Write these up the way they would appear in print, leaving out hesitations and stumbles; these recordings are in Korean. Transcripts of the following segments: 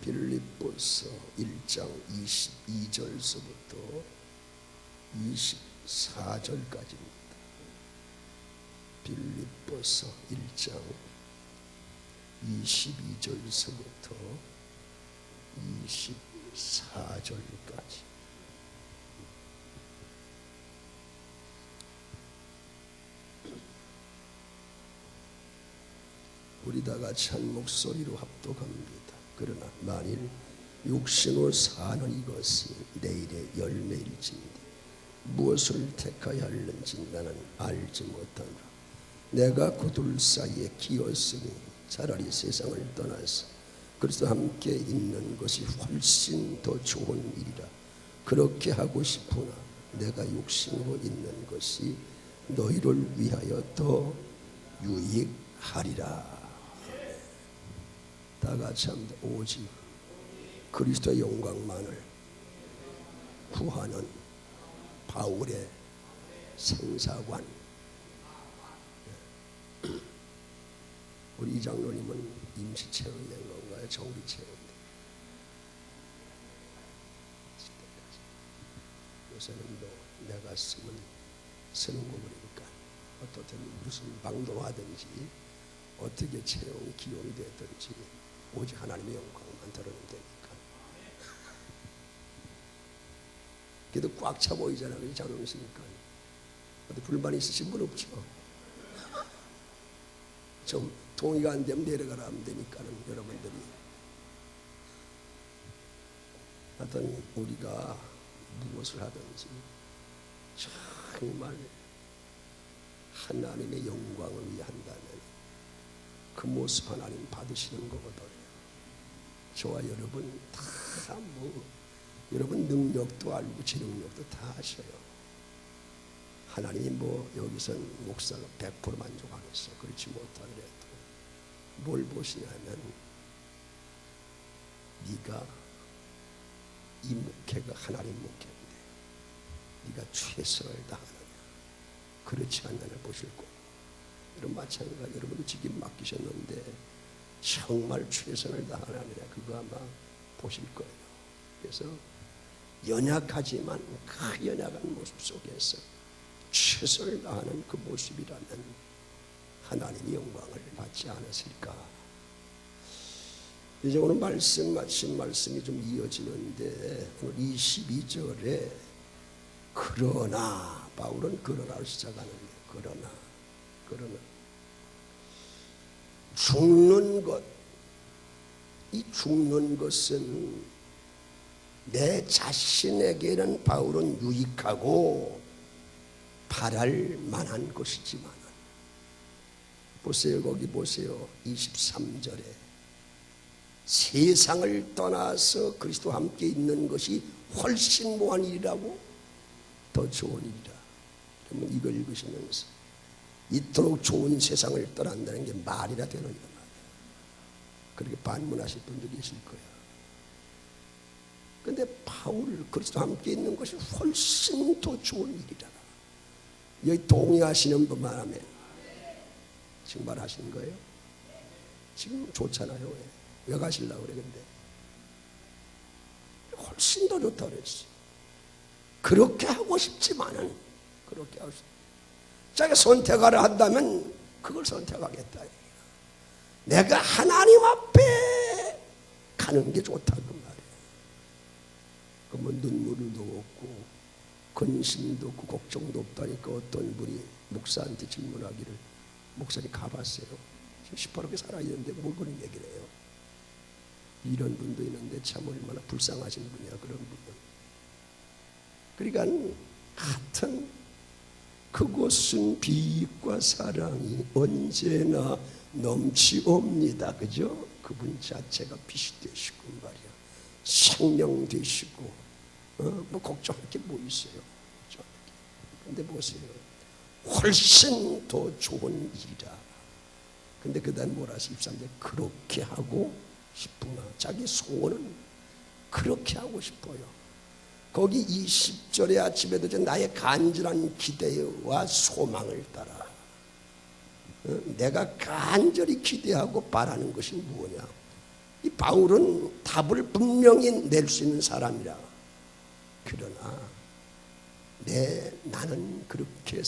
빌립보서 1장 22절서부터 24절까지입니다. 빌립보서 1장 22절서부터 24절까지. 우리 다 같이 한 목소리로 합독합니다. 그러나 만일 육신으로 사는 이것이 내일의 열매일진데 무엇을 택하여 할는지 나는 알지 못하노라. 내가 그 둘 사이에 끼었으니 차라리 세상을 떠나서 그리스도와 함께 있는 것이 훨씬 더 좋은 일이라. 그렇게 하고 싶으나 내가 육신으로 있는 것이 너희를 위하여 더 유익하리라. 다 같이 합니다. 오직 그리스도의 영광만을 구하는 바울의 생사관. 우리 이장로님은 임시체험인 건가요? 정기체험인데 요새는 내가 쓰는 거니까 어떻든 무슨 방송하든지 어떻게 체험이 기용이 되든지 오직 하나님의 영광만 들으면 되니까. 그래도 꽉 차 보이잖아요. 잘 오시니까. 어디 불만 있으신 분 없죠? 좀 동의가 안 되면 내려가라 하면 되니까는 여러분들이. 하여튼 우리가 무엇을 하든지 정말 하나님의 영광을 위해 한다면 그 모습 하나님 받으시는 거거든요. 저와 여러분 다 여러분 능력도 알고 제 능력도 다 아셔요. 하나님이 여기서는 목사가 100% 만족하겠어. 그렇지 못하더라도 뭘 보시냐면 네가 이 목회가 하나님 목회인데 네가 최선을 다하느냐 그렇지 않느냐를 보실 거고, 여러분 마찬가지 여러분도 직임 맡기셨는데 정말 최선을 다하느냐 그거 아마 보실 거예요. 그래서 연약하지만 그 연약한 모습 속에서 최선을 다하는 그 모습이라면 하나님의 영광을 받지 않았을까. 이제 오늘 마침 말씀이 좀 이어지는데 오늘 22절에 그러나, 바울은 그러나로 시작하는데 그러나 죽는 것, 이 죽는 것은 내 자신에게는 바울은 유익하고 바랄 만한 것이지만, 보세요, 거기 보세요. 23절에 세상을 떠나서 그리스도와 함께 있는 것이 훨씬 무한 일이라고, 더 좋은 일이라. 그러면 이걸 읽으시면서 이토록 좋은 세상을 떠난다는 게 말이라 되느냐 말이야. 그렇게 반문하실 분들이 계실 거야. 근데 바울, 그리스도와 함께 있는 것이 훨씬 더 좋은 일이라. 여기 동의하시는 분만 하면 지금 말하시는 거예요? 지금 좋잖아요. 왜 가시려고 그래? 근데 훨씬 더 좋다고 그랬어. 그렇게 하고 싶지만은 그렇게 하고 싶. 자기가 선택하라 한다면 그걸 선택하겠다. 내가 하나님 앞에 가는 게 좋다는 말이에요. 그러면 눈물도 없고 근심도 없고 걱정도 없다니까 어떤 분이 목사한테 질문하기를, 목사님 가봤어요. 지금 시퍼렇게 살아있는데 뭘 그런 얘기를 해요. 이런 분도 있는데 참 얼마나 불쌍하신 분이야, 그런 분은. 그러니까 같은 그곳은 비익과 사랑이 언제나 넘치옵니다. 그죠? 그분 자체가 빛이 되시고 말이야. 생명 되시고 뭐 걱정할 게 뭐 있어요. 근데 보세요. 훨씬 더 좋은 일이라. 근데 그 다음 뭐라 하시? 13절 그렇게 하고 싶구나. 자기 소원은 그렇게 하고 싶어요. 거기 20절의 아침에도 나의 간절한 기대와 소망을 따라. 내가 간절히 기대하고 바라는 것이 뭐냐? 이 바울은 답을 분명히 낼 수 있는 사람이라. 그러나 나는 그렇게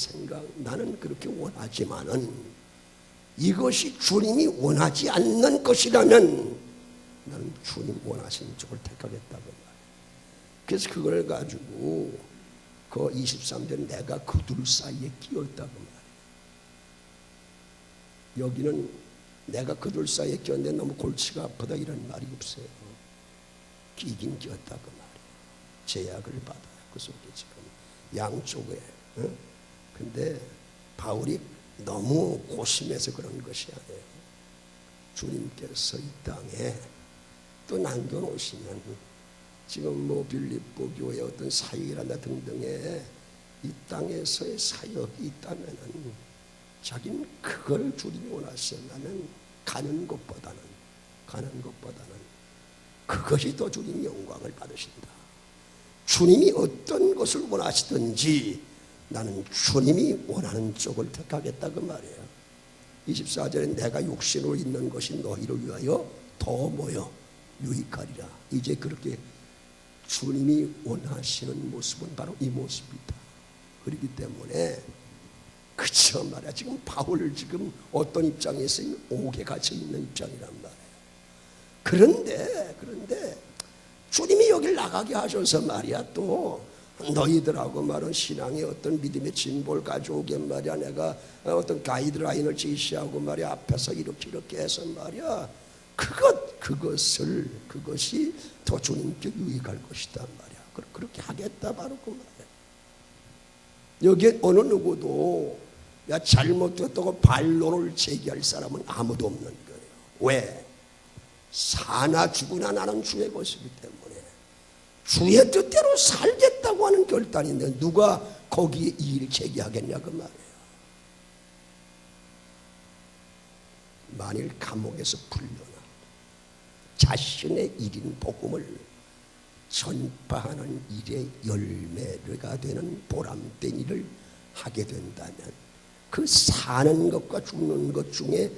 나는 그렇게 원하지만은 이것이 주님이 원하지 않는 것이라면 나는 주님 원하시는 쪽을 택하겠다고 말이야. 그래서 그걸 가지고 그 23절 내가 그들 사이에 끼었다고 말이야. 여기는 내가 그들 사이에 끼었는데 너무 골치가 아프다 이런 말이 없어요. 끼긴 끼었다고 말이야. 제약을 받아요. 그 속에 지금 양쪽에. 근데 바울이 너무 고심해서 그런 것이 아니에요. 주님께서 이 땅에 또 남겨놓으시면 지금 뭐 빌립보 교회 어떤 사역이란다 등등의 이 땅에서의 사역이 있다면은 자기는 그걸 주님이 원하신다면 가는 것보다는 그것이 더 주님이 영광을 받으신다. 주님이 어떤 것을 원하시든지 나는 주님이 원하는 쪽을 택하겠다 그 말이에요. 24절에 내가 육신으로 있는 것이 너희를 위하여 더 뭐요? 유익하리라. 이제 그렇게 주님이 원하시는 모습은 바로 이 모습이다. 그렇기 때문에 그쵸 말이야. 지금 바울을 지금 어떤 입장에 있어요? 옥에 갇혀 있는 입장이란 말이에요. 그런데 주님이 여길 나가게 하셔서 말이야 또 너희들하고 말은 신앙의 어떤 믿음의 진보를 가져오게 말이야 내가 어떤 가이드라인을 제시하고 말이야 앞에서 이렇게 해서 말이야 그것이 더 주님께 유익할 것이다 말이야. 그렇게 하겠다 바로 그 말이야. 여기에 어느 누구도 야 잘못됐다고 반론을 제기할 사람은 아무도 없는 거예요. 왜? 사나 죽으나 나는 주의 것이기 때문에 주의 뜻대로 살겠다고 하는 결단인데 누가 거기에 이의를 제기하겠냐 그 말이에요. 만일 감옥에서 풀려나 자신의 일인 복음을 전파하는 일의 열매가 되는 보람된 일을 하게 된다면 그 사는 것과 죽는 것 중에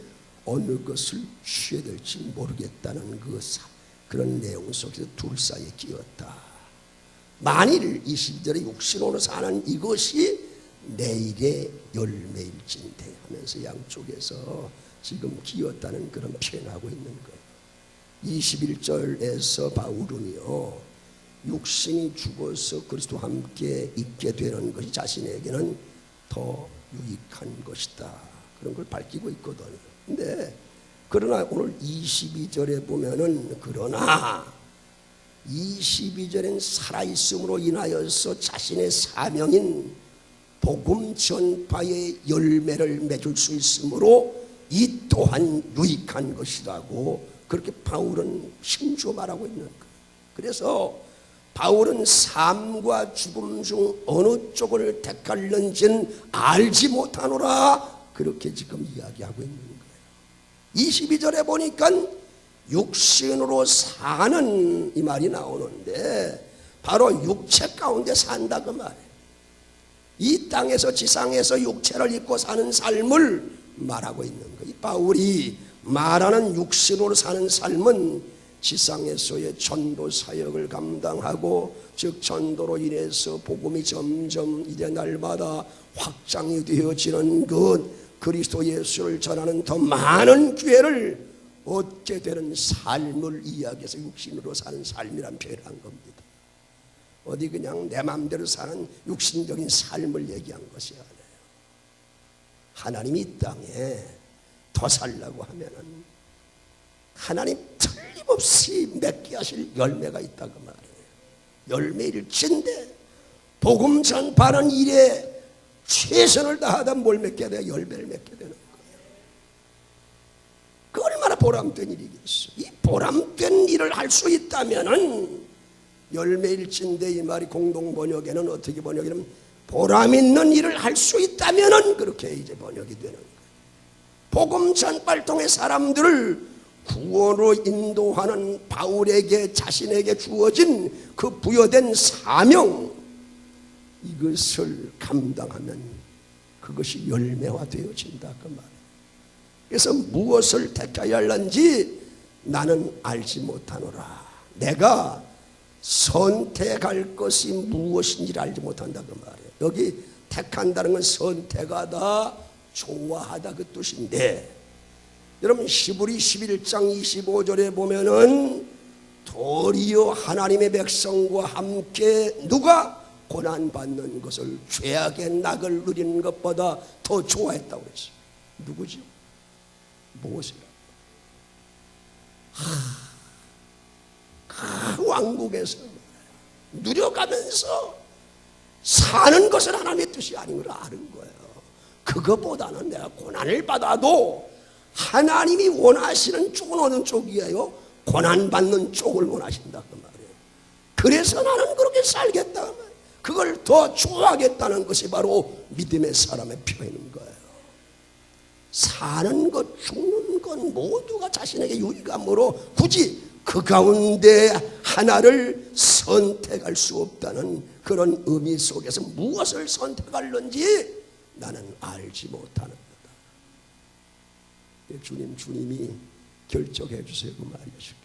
어느 것을 취해야 될지 모르겠다는 그런 내용 속에서 둘 사이에 끼었다. 만일 20절에 육신으로 사는 이것이 내일의 열매일진대 하면서 양쪽에서 지금 끼었다는 그런 표현하고 있는 거예요. 21절에서 바울은요 육신이 죽어서 그리스도와 함께 있게 되는 것이 자신에게는 더 유익한 것이다. 그런 걸 밝히고 있거든요. 근데 그러나 오늘 22절에 보면은 그러나 22절엔 살아있음으로 인하여서 자신의 사명인 복음 전파의 열매를 맺을 수 있으므로 이 또한 유익한 것이라고 그렇게 바울은 힘주어 말하고 있는 거예요. 그래서 바울은 삶과 죽음 중 어느 쪽을 택할는지는 알지 못하노라 그렇게 지금 이야기하고 있는 거예요. 22절에 보니까 육신으로 사는 이 말이 나오는데 바로 육체 가운데 산다 그 말이에요. 이 땅에서 지상에서 육체를 입고 사는 삶을 말하고 있는 거예요. 바울이 말하는 육신으로 사는 삶은 지상에서의 전도 사역을 감당하고 즉 전도로 인해서 복음이 점점 이제 날마다 확장이 되어지는 것 그리스도 예수를 전하는 더 많은 기회를 얻게 되는 삶을 이야기해서 육신으로 사는 삶이란 표현을 한 겁니다. 어디 그냥 내 마음대로 사는 육신적인 삶을 얘기한 것이 아니에요. 하나님이 이 땅에 더 살라고 하면은 하나님 틀림없이 맺게 하실 열매가 있다고 말이에요. 열매일진데 복음 전파하는 일에 최선을 다하다 뭘 맺게 돼? 열매를 맺게 되는 거예요. 그 얼마나 보람된 일이겠어. 이 보람된 일을 할 수 있다면은 열매일진데 이 말이 공동 번역에는 어떻게 번역이냐면 보람 있는 일을 할 수 있다면은 그렇게 이제 번역이 되는 거예요. 복음 전파를 통해 사람들을 구원으로 인도하는 바울에게 자신에게 주어진 그 부여된 사명 이것을 감당하면 그것이 열매화되어진다 그 말이에요. 그래서 무엇을 택해야 할는지 나는 알지 못하노라. 내가 선택할 것이 무엇인지를 알지 못한다 그 말이에요. 여기 택한다는 건 선택하다, 좋아하다 그 뜻인데, 여러분 히브리 11장 25절에 보면은 도리어 하나님의 백성과 함께 누가 고난받는 것을, 죄악의 낙을 누리는 것보다 더 좋아했다고 그랬어요. 누구죠? 무엇이요? 그 왕국에서 누려가면서 사는 것은 하나님의 뜻이 아닌 걸 아는 거예요. 그것보다는 내가 고난을 받아도 하나님이 원하시는 쪽은 어느 쪽이에요? 고난받는 쪽을 원하신다 그 말이에요. 그래서 나는 그렇게 살겠다 그 말이에요. 그걸 더 좋아하겠다는 것이 바로 믿음의 사람의 표현인 거예요. 사는 것, 죽는 것 모두가 자신에게 유익함으로 굳이 그 가운데 하나를 선택할 수 없다는 그런 의미 속에서 무엇을 선택할는지 나는 알지 못하는 거다. 주님이 결정해 주세요 그 말이죠.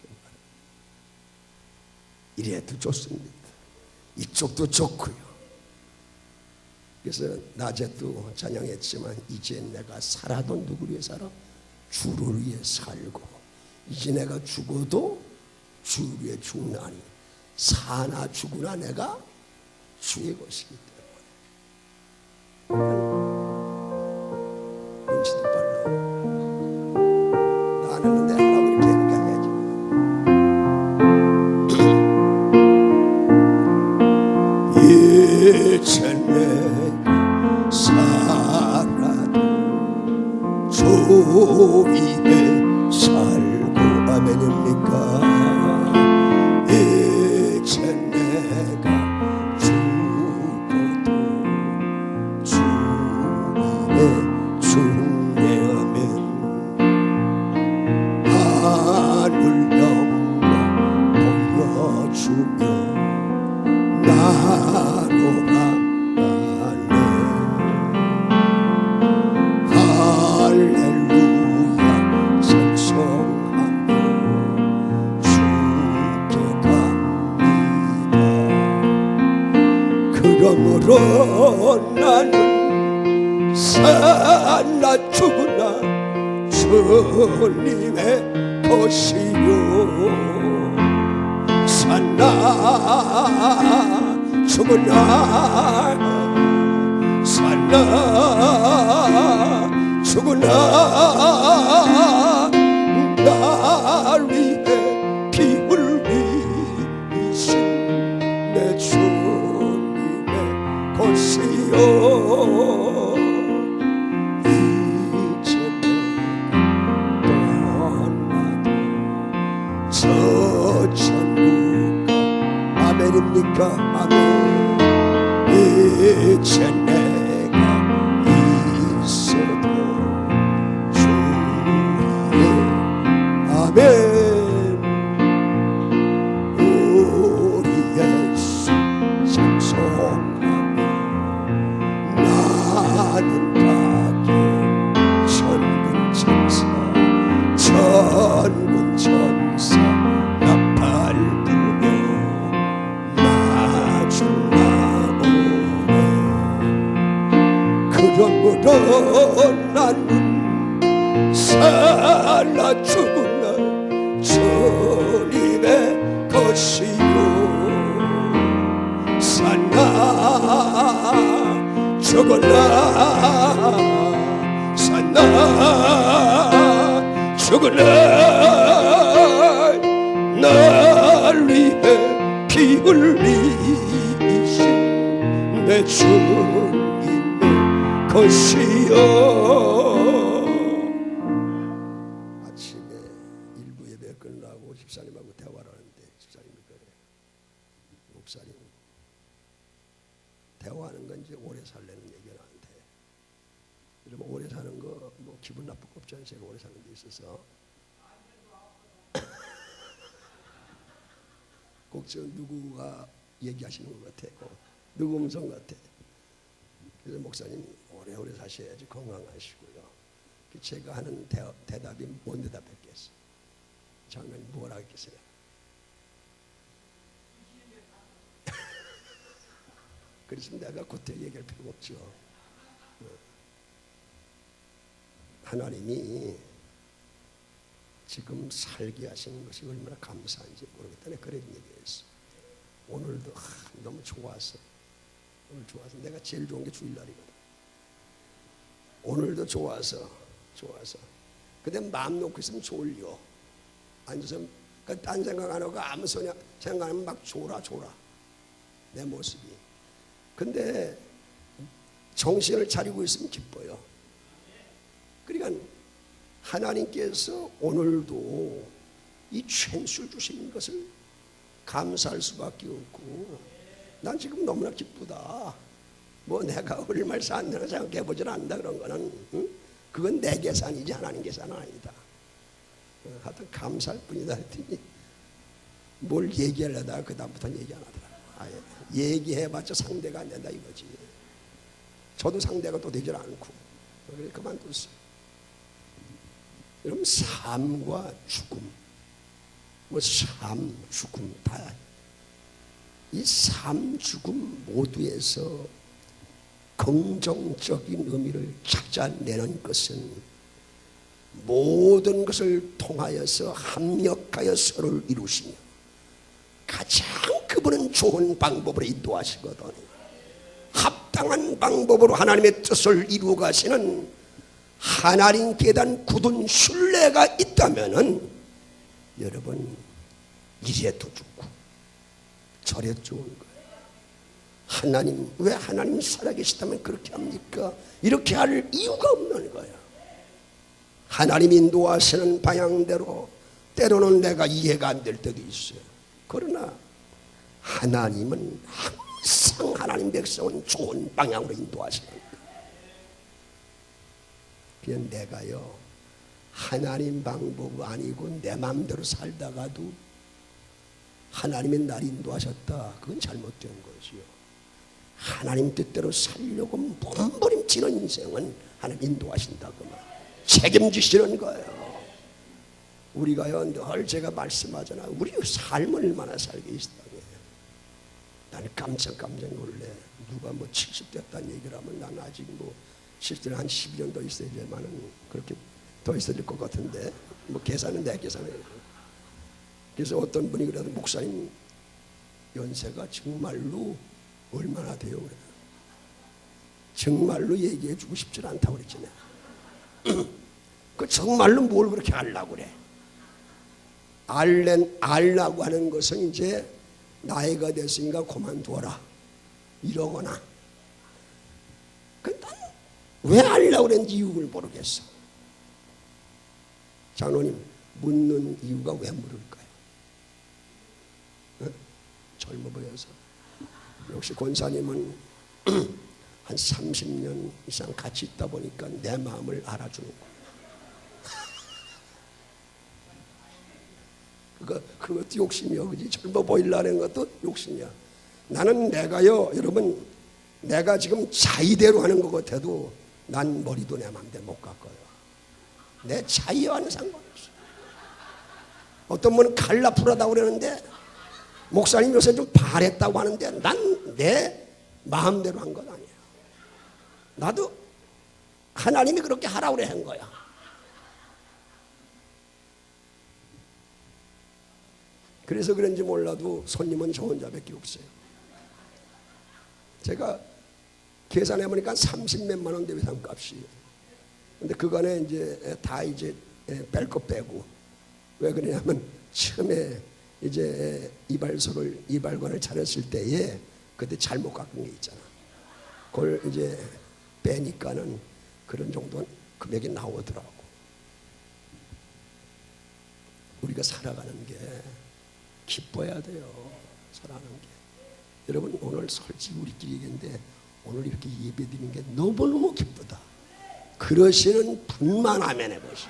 이래도 좋습니다. 이쪽도 좋고요. 그래서 낮에도 찬양했지만 이제 내가 살아도 누구를 위해 살아? 주를 위해 살고, 이제 내가 죽어도 주를 위해 죽나니 사나 죽으나 내가 주의 것이기 때문에. 눈치도 빨라. 나 안 했는데 하라고 이렇게 해야지. 이제 내가 살아도 주 위에 살고, 아멘입니까? 이제 내가 죽어도 주 위에 죽냐면 하늘 영광 보여주며 나로 나가네. 할렐루야 찬송하며 주께 갑니다. 그러므로 나는 사나 죽으나 주님의 것이요, 사나 죽으나 사나 죽으나 날 위해 피 흘리신 내 주님의 것이요. 이제 떠나도 저 천국, 아멘입니까? 아멘. 이제 내가 있어도 주의, 아멘. 우리 예수 찬송하며 나는 가게 천군 천사, 천군 천사 나팔 불며 그러므로 나는 살아 죽으나 주님의 것이요, 사나 죽으나 사나 죽으나 날 위해 피 흘리신 내 주님의 것이요. 아침에 일부 예배 끝나고 집사님하고 대화를 하는데 집사님이 그래, 목사님 대화하는 건 이제 오래 살려는 얘기는 안 돼. 여러분 오래 사는 거 뭐 기분 나쁠 거 없잖아요. 제가 오래 사는 데 있어서 꼭 저 누구가 얘기하시는 것 같아, 누구 음성 같아. 그래서 목사님이 오래오래 사셔야지 건강하시고요. 제가 하는 대답이 뭔 대답했겠어요? 장관님 뭐라 했겠어요? 그래서 내가 그때 얘기할 필요가 없죠. 하나님이 지금 살게 하신 것이 얼마나 감사한지 모르겠다. 내가 그런 얘기했어. 오늘도 너무 좋았어. 오늘 좋아서 내가 제일 좋은 게 주일날이거든. 오늘도 좋아서. 근데 마음 놓고 있으면 졸려. 앉아서 딴 생각 안 하고 아무 생각하면 막 졸아. 내 모습이. 근데 정신을 차리고 있으면 기뻐요. 그러니까 하나님께서 오늘도 이 찬수 주신 것을 감사할 수밖에 없고, 난 지금 너무나 기쁘다. 뭐 내가 얼마를 샀나 생각해보질 않는다. 그런 거는 그건 내 계산이지 하나님 계산은 아니다. 하여튼 감사할 뿐이다 했더니 뭘 얘기하려다가 그 다음부터는 얘기 안 하더라고. 아예 얘기해봤자 상대가 안 된다 이거지. 저도 상대가 또 되질 않고 그래서 그만뒀어요. 여러분, 삶과 죽음, 삶, 죽음 다 이 삶, 죽음 모두에서 긍정적인 의미를 찾아내는 것은 모든 것을 통하여서 합력하여 서로를 이루시며 가장 그분은 좋은 방법으로 인도하시거든. 합당한 방법으로 하나님의 뜻을 이루어 가시는 하나님께 대한 굳은 신뢰가 있다면은 여러분 이래도 좋고 저래도 좋은 거예요. 하나님, 왜 하나님 살아계시다면 그렇게 합니까? 이렇게 할 이유가 없는 거예요. 하나님 인도하시는 방향대로 때로는 내가 이해가 안 될 때도 있어요. 그러나 하나님은 항상 하나님 백성은 좋은 방향으로 인도하시는 거예요. 그냥 내가요 하나님 방법 아니고 내 마음대로 살다가도 하나님의 날 인도하셨다. 그건 잘못된 것이요. 하나님 뜻대로 살려고 몸부림치는 인생은 하나님 인도하신다. 그만 책임지시는 거예요. 우리가요 늘 제가 말씀하잖아. 우리 삶을 얼마나 살게 있다고. 나는 깜짝 놀래. 누가 뭐 70 됐다는 얘기를 하면 난 아직 뭐 실제로 한 12년 더 있어야 되지만은 그렇게 더 있어야 될 것 같은데 뭐 계산은 내 계산이에요. 그래서 어떤 분이 그래도 목사님 연세가 정말로 얼마나 돼요? 그래. 정말로 얘기해주고 싶지 않다고 그랬지. 그 정말로 뭘 그렇게 알라고 그래? 알라고 하는 것은 이제 나이가 됐으니까 그만둬라 이러거나. 근데 왜 알라고 그랬는지 이유를 모르겠어. 장로님, 묻는 이유가 왜 물을까요? 젊어 보여서. 역시 권사님은 한 30년 이상 같이 있다 보니까 내 마음을 알아주는 거야. 그것도 욕심이야. 그지? 젊어 보이려는 것도 욕심이야. 나는 내가요, 여러분, 내가 지금 자의대로 하는 것 같아도 난 머리도 내 마음대로 못 갈 거예요. 내 자의와는 상관없어. 어떤 분은 갈라프라다고 그러는데 목사님 요새 좀 바랬다고 하는데 난 내 마음대로 한 건 아니에요. 나도 하나님이 그렇게 하라고 그래 한 거야. 그래서 그런지 몰라도 손님은 저 혼자밖에 없어요. 제가 계산해보니까 30몇만 원 대비 상값이. 근데 그간에 이제 다 이제 뺄 거 빼고. 왜 그러냐면 처음에 이제 이발관을 차렸을 때에 그때 잘못 깎은 게 있잖아. 그걸 이제 빼니까는 그런 정도 금액이 나오더라고. 우리가 살아가는 게 기뻐야 돼요. 살아가는 게. 여러분 오늘 솔직히 우리끼리 얘기했는데 오늘 이렇게 예배드리는 게 너무너무 기쁘다. 그러시는 분만 아멘 해보시오.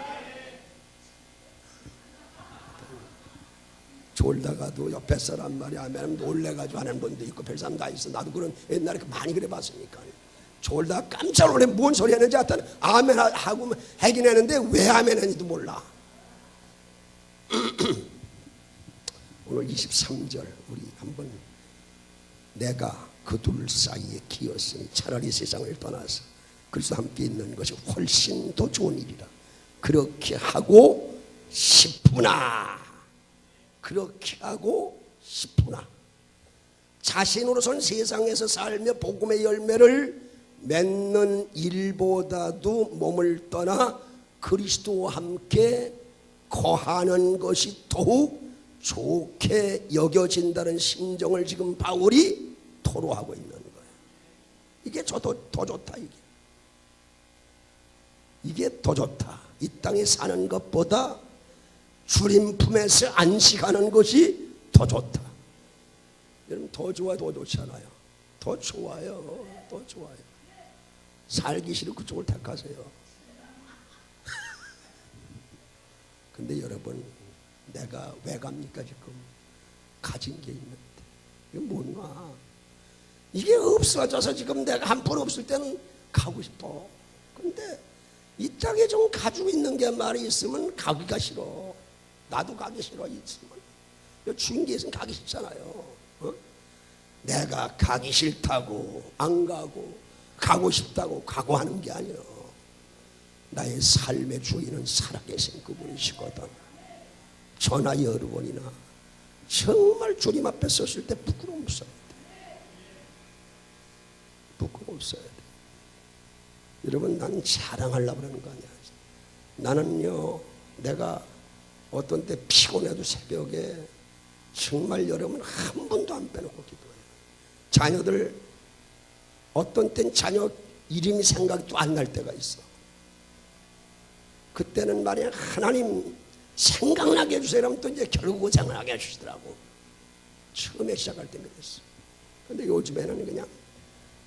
졸다가도 옆에 사람 말이 아멘 놀래가지고 하는 분도 있고 별 사람 다 있어. 나도 그런 옛날에 많이 그래 봤으니까. 졸다가 깜짝 놀래 뭔 소리 했는지 하여튼 아멘 하고 하긴 했는데 왜 아멘 했는지도 몰라. 오늘 23절 우리 한번 내가 그둘 사이에 끼었으니 차라리 세상을 떠나서 그리스도와 함께 있는 것이 훨씬 더 좋은 일이라. 그렇게 하고 싶으나, 그렇게 하고 싶으나 자신으로선 세상에서 살며 복음의 열매를 맺는 일보다도 몸을 떠나 그리스도와 함께 거하는 것이 더욱 좋게 여겨진다는 심정을 지금 바울이 토로하고 있는 거예요. 이게 더 좋다. 이게 더 좋다. 이 땅에 사는 것보다 주님 품에서 안식하는 것이 더 좋다. 여러분, 더 좋아, 더 좋잖아요. 더 좋아요. 더 좋아요. 살기 싫으면 그쪽을 택하세요. 근데 여러분, 내가 왜 갑니까? 지금 가진 게 있는데 이게 뭔가, 이게 없어져서 지금 내가 한 푼 없을 때는 가고 싶어. 근데 이 땅에 좀 가지고 있는 게 말이 있으면 가기가 싫어. 나도 가기 싫어. 있으면 주인 게 있으면 가기 싫잖아요. 어? 내가 가기 싫다고 안 가고 싶다고 가고 하는 게 아니에요. 나의 삶의 주인은 살아계신 그분이시거든. 전하 여러분이나 정말 주님 앞에 섰을 때 부끄러움 써야 돼. 부끄러움 써야 돼. 여러분, 난 자랑하려고 그러는 거 아니야. 나는요, 내가 어떤 때 피곤해도 새벽에 정말 여러분 한 번도 안 빼놓고 기도해요. 자녀들, 어떤 땐 자녀 이름이 생각도 안 날 때가 있어. 그때는 말이야, 하나님 생각나게 해주세요. 그러면 또 이제 결국 생각나게 해주시더라고. 처음에 시작할 때 그랬어. 근데 요즘에는 그냥,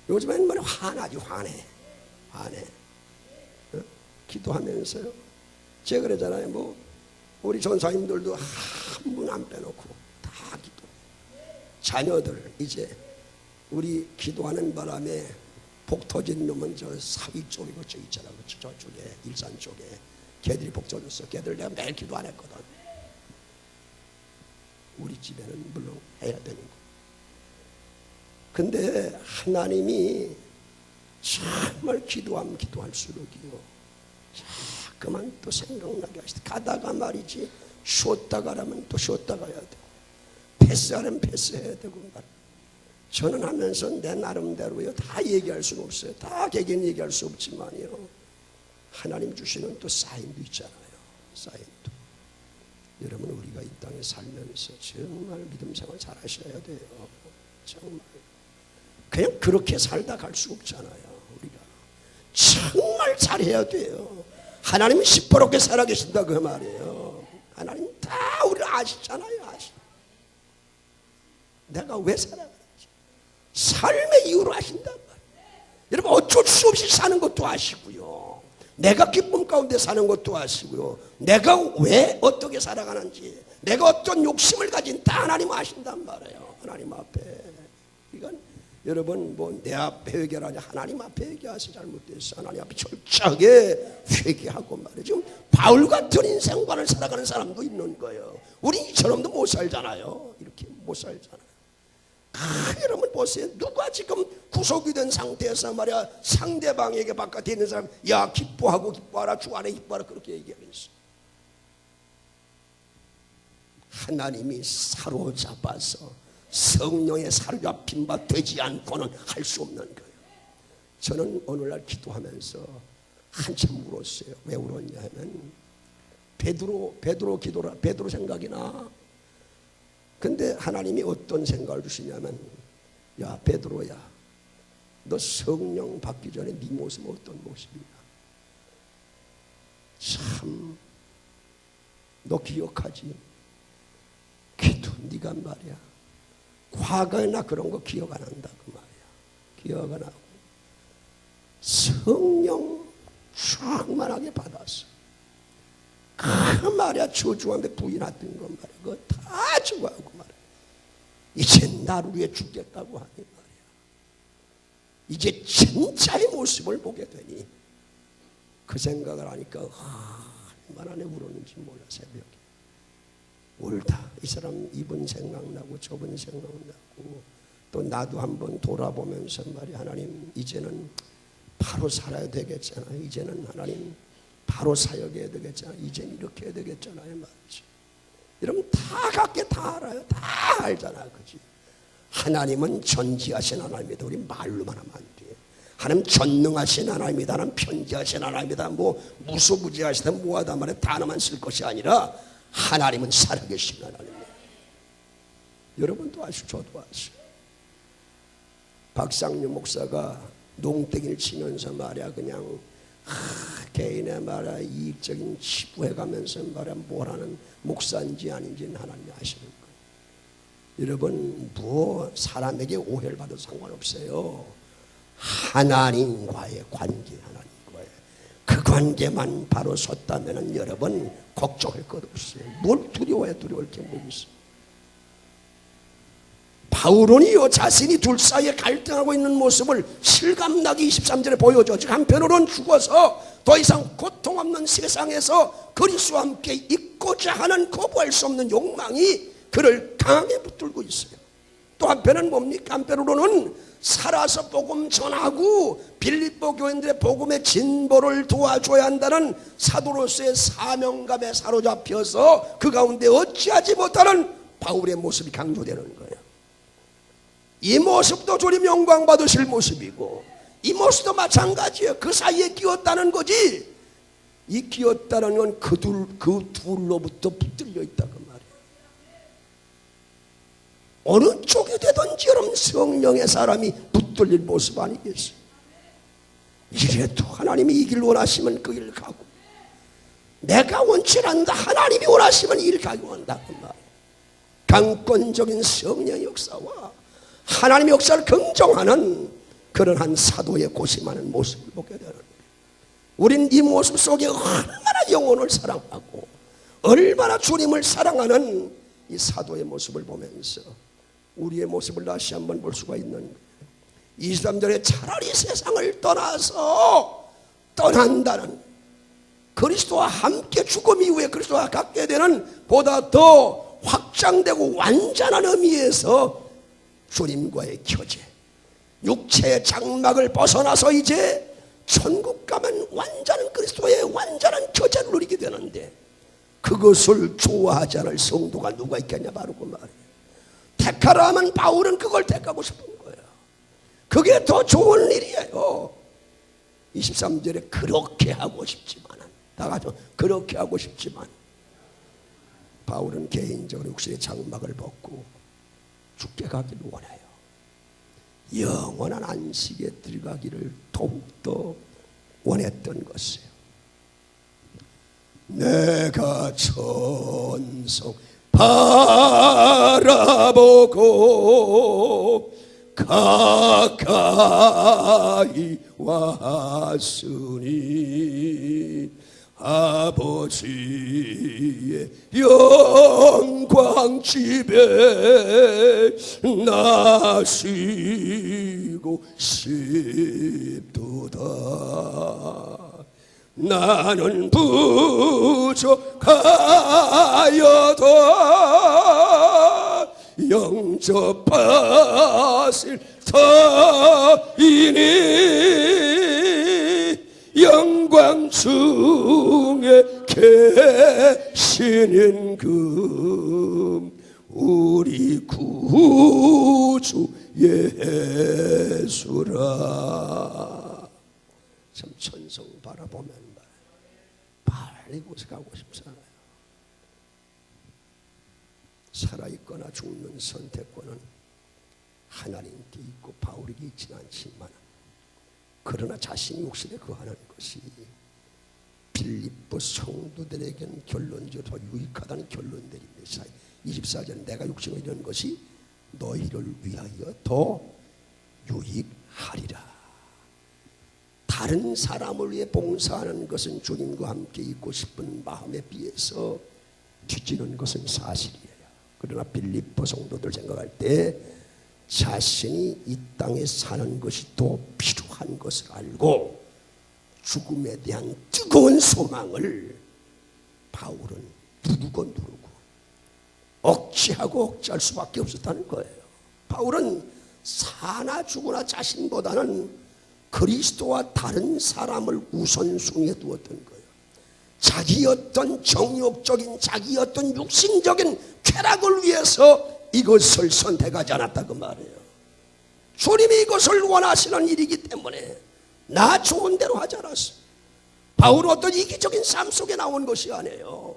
요즘에는 말이야, 화나지, 화내. 어? 기도하면서요. 제가 그러잖아요. 뭐 우리 전사님들도 한 분 안 빼놓고 다 기도. 자녀들 이제 우리 기도하는 바람에 복 터진 놈은 저 사위 쪽이고 저 있잖아. 저쪽에 일산 쪽에 걔들이 복 터졌어. 걔들 내가 매일 기도 안 했거든. 우리 집에는 물론 해야 되는 거. 근데 하나님이 정말 기도하면 기도할수록이요, 자꾸만 또 생각나게 하시다. 가다가 말이지, 쉬었다 가라면 또 쉬었다 가야 되고, 패스하려면 패스해야 되고 말. 저는 하면서 내 나름대로요, 다 얘기할 수는 없어요. 다 개개인 얘기할 수 없지만요, 하나님 주시는 또 사인도 있잖아요. 사인도. 여러분, 우리가 이 땅에 살면서 정말 믿음 생활 잘 하셔야 돼요. 정말. 그냥 그렇게 살다 갈 수 없잖아요. 우리가 정말 잘해야 돼요. 하나님은 시퍼렇게 살아계신다 그 말이에요. 하나님 다 우리를 아시잖아요. 내가 왜 살아가는지 삶의 이유로 아신단 말이에요. 여러분, 어쩔 수 없이 사는 것도 아시고요, 내가 기쁨 가운데 사는 것도 아시고요, 내가 왜 어떻게 살아가는지, 내가 어떤 욕심을 가진 다 하나님 아신단 말이에요. 하나님 앞에. 이건 여러분, 뭐 내 앞에 회개하지 하나님 앞에 회개하세요. 잘못됐어. 하나님 앞에 철저하게 회개하고 말이죠. 지금 바울 같은 인생관을 살아가는 사람도 있는 거예요. 우리 이처럼도 못 살잖아요. 이렇게 못 살잖아요. 여러분 보세요. 누가 지금 구속이 된 상태에서 말이야, 상대방에게 바깥에 있는 사람, 야 기뻐하라, 주 안에 기뻐하라, 그렇게 얘기하면서 하나님이 사로잡아서 성령의 사로잡힌 바 되지 않고는 할 수 없는 거예요. 저는 오늘날 기도하면서 한참 울었어요. 왜 울었냐면 베드로 기도라, 베드로 생각이 나. 근데 하나님이 어떤 생각을 주시냐면, 야 베드로야, 너 성령 받기 전에 네 모습은 어떤 모습이냐. 참 너 기억하지? 기도 네가 말이야, 과거에나 그런 거 기억 안 한다 그 말이야. 기억 안 하고 성령 충만하게 받았어. 그 말이야, 저주함에 부인했던 거 말이야, 그거 다 저거하고 말이야. 이제 나를 위해 죽겠다고 하니 말이야. 이제 진짜의 모습을 보게 되니 그 생각을 하니까 얼마나 내 울었는지 몰라. 새벽에 울다 이 사람 이분 생각나고 저분 생각나고 또 나도 한번 돌아보면서 말이야, 하나님 이제는 바로 살아야 되겠잖아요. 이제는 하나님 바로 사역해야 되겠잖아요. 이제는 이렇게 해야 되겠잖아요. 말이지. 여러분 다 각기 다 알아요. 다 알잖아. 그지? 하나님은 전지하신 하나님이다. 우리 말로만 하면 안 돼. 하나님 전능하신 하나님이다. 하나님 편지하신 하나님이다. 뭐 무소부지하시다 뭐하다 말에 단어만 쓸 것이 아니라 하나님은 살아계신 하나님이에요. 여러분도 아시고 저도 아시고. 박상류 목사가 농땡이를 치면서 말이야 그냥 개인의 말이야 이익적인 치부해가면서 말이야 뭘 하는 목사인지 아닌지는 하나님이 아시는 거예요. 여러분 뭐 사람에게 오해를 받아도 상관없어요. 하나님과의 관계, 하나님과의 그 관계만 바로 섰다면 여러분 걱정할 것 없어요. 뭘 두려워해. 두려울 게 뭐 있어요. 바울은요 자신이 둘 사이에 갈등하고 있는 모습을 실감나게 23절에 보여줘. 즉 한편으로는 죽어서 더 이상 고통 없는 세상에서 그리스도와 함께 있고자 하는 거부할 수 없는 욕망이 그를 강하게 붙들고 있어요. 또 한편은 뭡니까? 한편으로는 살아서 복음 전하고 빌립보 교인들의 복음의 진보를 도와줘야 한다는 사도로서의 사명감에 사로잡혀서 그 가운데 어찌하지 못하는 바울의 모습이 강조되는 거예요. 이 모습도 주님 영광 받으실 모습이고 이 모습도 마찬가지예요. 그 사이에 끼었다는 거지. 이 끼었다는 건 그 둘로부터 붙들려 있다 그 말이에요. 어느 쪽이 되든지 여러분 성령의 사람이 붙들릴 모습 아니겠어요? 이래도 하나님이 이 길 원하시면 그 길 가고 내가 원치 않는다 하나님이 원하시면 이 길 가고 한다 그 말이에요. 강권적인 성령의 역사와 하나님의 역사를 긍정하는 그런 한 사도의 고심하는 모습을 보게 되는 거예요. 우린 이 모습 속에 얼마나 영혼을 사랑하고 얼마나 주님을 사랑하는 이 사도의 모습을 보면서 우리의 모습을 다시 한번 볼 수가 있는 거예요. 23절에 차라리 세상을 떠난다는 그리스도와 함께 죽음 이후에 그리스도와 갖게 되는 보다 더 확장되고 완전한 의미에서 주님과의 교제, 육체의 장막을 벗어나서 이제 천국 가면 완전한 그리스도의 완전한 교제를 누리게 되는데 그것을 좋아하지 않을 성도가 누가 있겠냐 바로 그 말이에요. 택하라 하면 바울은 그걸 택하고 싶은 거예요. 그게 더 좋은 일이에요. 23절에 그렇게 하고 싶지만은 다 같이 그렇게 하고 싶지만 바울은 개인적으로 육신의 장막을 벗고 죽게 가기를 원해요. 영원한 안식에 들어가기를 더욱더 원했던 것이에요. 내가 천성 바라보고 가까이 왔으니 아버지의 영광 집에 나시고 싶도다. 나는 부족하여도 영접하실 터이니 영광 중에 계시는 그 우리 구주 예수라. 참 천성 바라보면 빨리 곳에 가고 싶잖아요. 살아있거나 죽는 선택권은 하나님께 있고 바울에게 있지는 않지만 그러나 자신이 욕심에 거하는 것이 빌립보 성도들에게는 결론적으로 더 유익하다는 결론들입니다. 24절 내가 욕심을 이런 것이 너희를 위하여 더 유익하리라. 다른 사람을 위해 봉사하는 것은 주님과 함께 있고 싶은 마음에 비해서 뒤지는 것은 사실이에요. 그러나 빌립보 성도들 생각할 때 자신이 이 땅에 사는 것이 더 필요한 것을 알고 죽음에 대한 뜨거운 소망을 바울은 누르고 억지하고 억제할 수밖에 없었다는 거예요. 바울은 사나 죽으나 자신보다는 그리스도와 다른 사람을 우선순위에 두었던 거예요. 자기 어떤 정욕적인, 자기 어떤 육신적인 쾌락을 위해서 이것을 선택하지 않았다 그 말이에요. 주님이 이것을 원하시는 일이기 때문에 나 좋은 대로 하지 않았어. 바울은 어떤 이기적인 삶 속에 나온 것이 아니에요.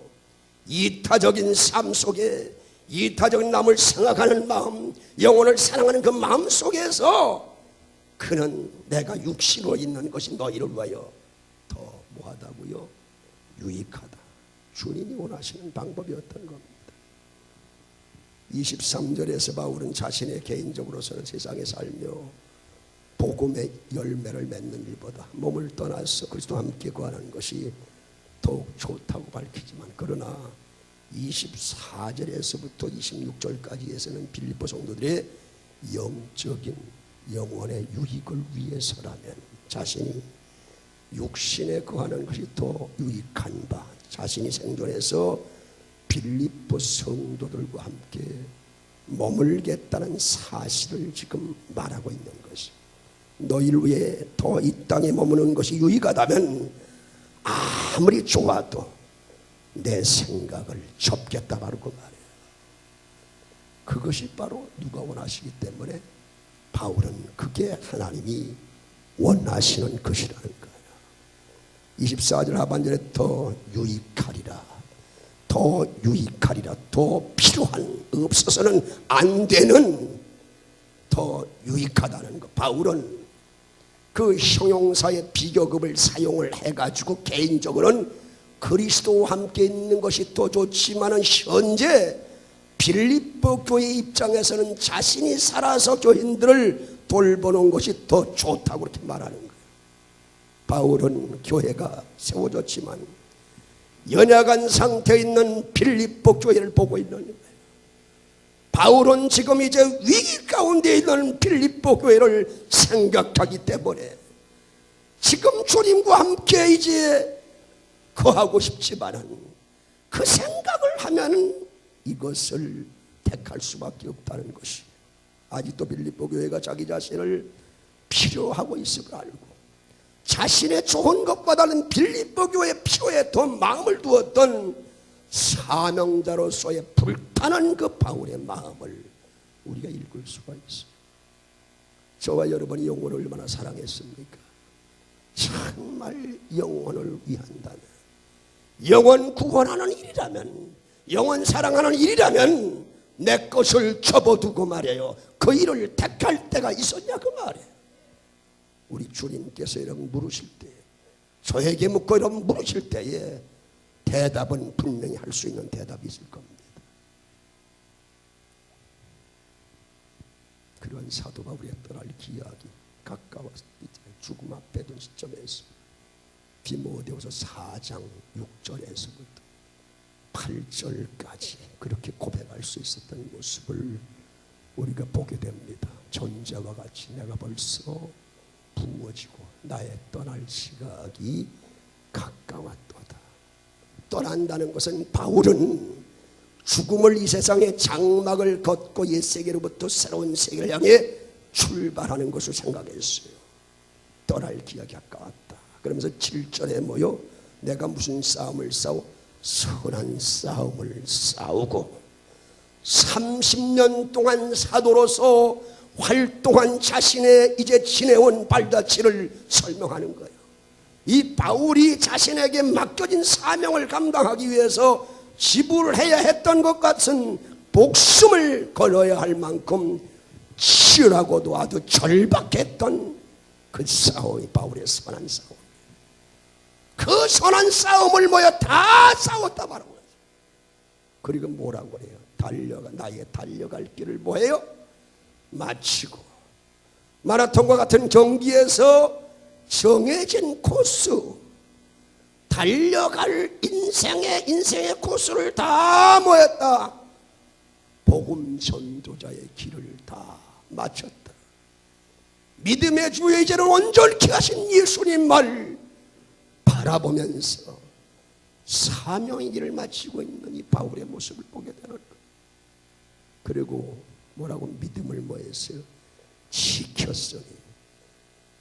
이타적인 삶 속에, 이타적인 남을 생각하는 마음, 영혼을 사랑하는 그 마음 속에서 그는 내가 육신으로 있는 것이 너희를 위하여 더 뭐하다고요? 유익하다. 주님이 원하시는 방법이었던 겁니다. 23절에서 바울은 자신의 개인적으로서는 세상에 살며 복음의 열매를 맺는 일보다 몸을 떠나서 그리스도와 함께 거하는 것이 더욱 좋다고 밝히지만, 그러나 24절에서부터 26절까지에서는 빌립보 성도들의 영적인 영혼의 유익을 위해서라면 자신이 육신에 거하는 것이 더 유익한 바, 자신이 생존해서 빌립보 성도들과 함께 머물겠다는 사실을 지금 말하고 있는 것이, 너희를 위해 더 이 땅에 머무는 것이 유익하다면 아무리 좋아도 내 생각을 접겠다, 바로 그 말이에요. 그것이 바로 누가 원하시기 때문에 바울은 그게 하나님이 원하시는 것이라는 거예요. 24절 하반절에 더 유익하리라, 더 유익하리라, 더 필요한, 없어서는 안 되는 더 유익하다는 것. 바울은 그 형용사의 비교급을 사용을 해가지고 개인적으로는 그리스도와 함께 있는 것이 더 좋지만은 현재 빌립보 교회 입장에서는 자신이 살아서 교인들을 돌보는 것이 더 좋다고 그렇게 말하는 거예요. 바울은 교회가 세워졌지만 연약한 상태에 있는 빌립보 교회를 보고 있는 거예요. 바울은 지금 이제 위기 가운데 있는 빌립보 교회를 생각하기 때문에 지금 주님과 함께 이제 거하고 싶지만은 그 생각을 하면 이것을 택할 수밖에 없다는 것이, 아직도 빌립보 교회가 자기 자신을 필요하고 있을 걸 알고 자신의 좋은 것보다는 빌립보 교회의 필요에 더 마음을 두었던 사명자로서의 불타는 그 바울의 마음을 우리가 읽을 수가 있어요. 저와 여러분이 영혼을 얼마나 사랑했습니까? 정말 영혼을 위한다면, 영혼 구원하는 일이라면, 영혼 사랑하는 일이라면 내 것을 접어두고 말이에요, 그 일을 택할 때가 있었냐 그 말이에요. 우리 주님께서 이런 물으실 때, 저에게 묻고 이런 물으실 때에 대답은 분명히 할 수 있는 대답이 있을 겁니다. 그런 사도 바울의 떠날 기약이 가까워서 죽음 앞에 둔 시점에서 디모데후서 4장 6절에서부터 8절까지 그렇게 고백할 수 있었던 모습을 우리가 보게 됩니다. 전자와 같이 내가 벌써 부어지고 나의 떠날 시각이 가까웠도다. 떠난다는 것은 바울은 죽음을, 이 세상의 장막을 걷고 옛 세계로부터 새로운 세계를 향해 출발하는 것을 생각했어요. 떠날 기약이 가까웠다. 그러면서 7절에 뭐요? 내가 무슨 싸움을 싸워? 선한 싸움을 싸우고 30년 동안 사도로서 활동한 자신의 이제 지내온 발자취를 설명하는 거예요. 이 바울이 자신에게 맡겨진 사명을 감당하기 위해서 지불해야 했던 것 같은 목숨을 걸어야 할 만큼 치열하고도 아주 절박했던 그 싸움이 바울의 선한 싸움. 그 선한 싸움을 모여 다 싸웠다 말하는 거죠. 그리고 뭐라고 해요? 나의 달려갈 길을 뭐해요? 마치고 마라톤과 같은 경기에서 정해진 코스, 달려갈 인생의 코스를 다 모였다. 복음 전도자의 길을 다 마쳤다. 믿음의 주의 이제는 온전케 하신 예수님 말 바라보면서 사명의 길을 마치고 있는 이 바울의 모습을 보게 되는 거예요. 그리고 뭐라고 믿음을 뭐했어요? 지켰으니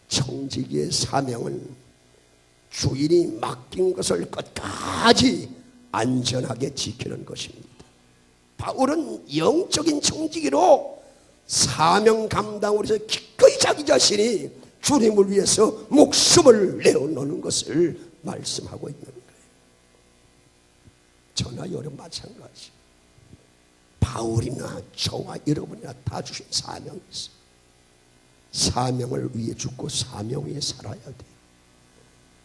청지기의 사명은 주인이 맡긴 것을 끝까지 안전하게 지키는 것입니다. 바울은 영적인 청지기로 사명 감당으로 해서 기꺼이 자기 자신이 주님을 위해서 목숨을 내어놓는 것을 말씀하고 있는 거예요. 저나 여러분 마찬가지. 바울이나 저와 여러분이나 다 주신 사명이 있어요. 사명을 위해 죽고 사명 위해 살아야 돼요.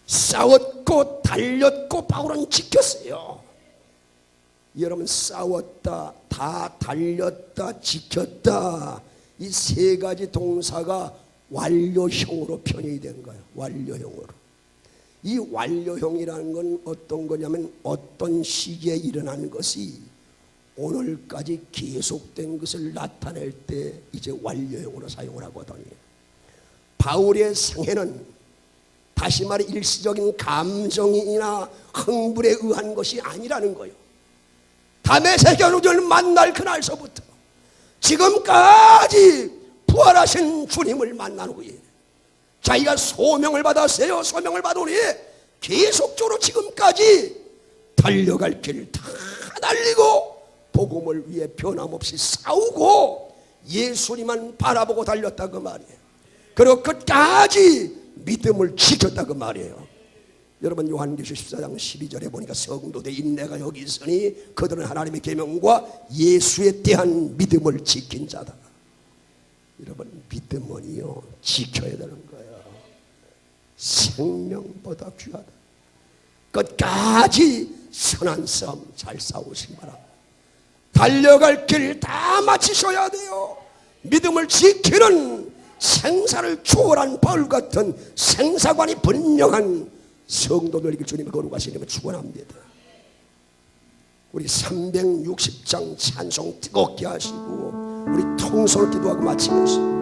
싸웠고 달렸고 바울은 지켰어요. 여러분 싸웠다, 다 달렸다, 지켰다, 이 세 가지 동사가 완료형으로 변형이 된 거예요. 완료형으로. 이 완료형이라는 건 어떤 거냐면 어떤 시기에 일어난 것이 오늘까지 계속된 것을 나타낼 때 이제 완료형으로 사용을 하거든요. 바울의 상해는 다시 말해 일시적인 감정이나 흥분에 의한 것이 아니라는 거예요. 다메섹 견우전을 만날 그날서부터 지금까지 부활하신 주님을 만난 후에 자기가 소명을 받았어요. 소명을 받은 후에 계속적으로 지금까지 달려갈 길을 다 달리고 복음을 위해 변함없이 싸우고 예수님만 바라보고 달렸다 그 말이에요. 그리고 끝까지 믿음을 지켰다 그 말이에요. 여러분 요한계시록 14장 12절에 보니까 성도들 인내가 여기 있으니 그들은 하나님의 계명과 예수에 대한 믿음을 지킨 자다. 여러분 믿음은요 지켜야 되는 거예요. 생명보다 귀하다. 끝까지 선한 싸움 잘 싸우시기 바랍니다. 달려갈 길 다 마치셔야 돼요. 믿음을 지키는 생사를 초월한 바울 같은 생사관이 분명한 성도들에게 주님을 거룩하시님을 축원합니다. 우리 360장 찬송 뜨겁게 하시고 우리 통성을 기도하고 마치겠습니다.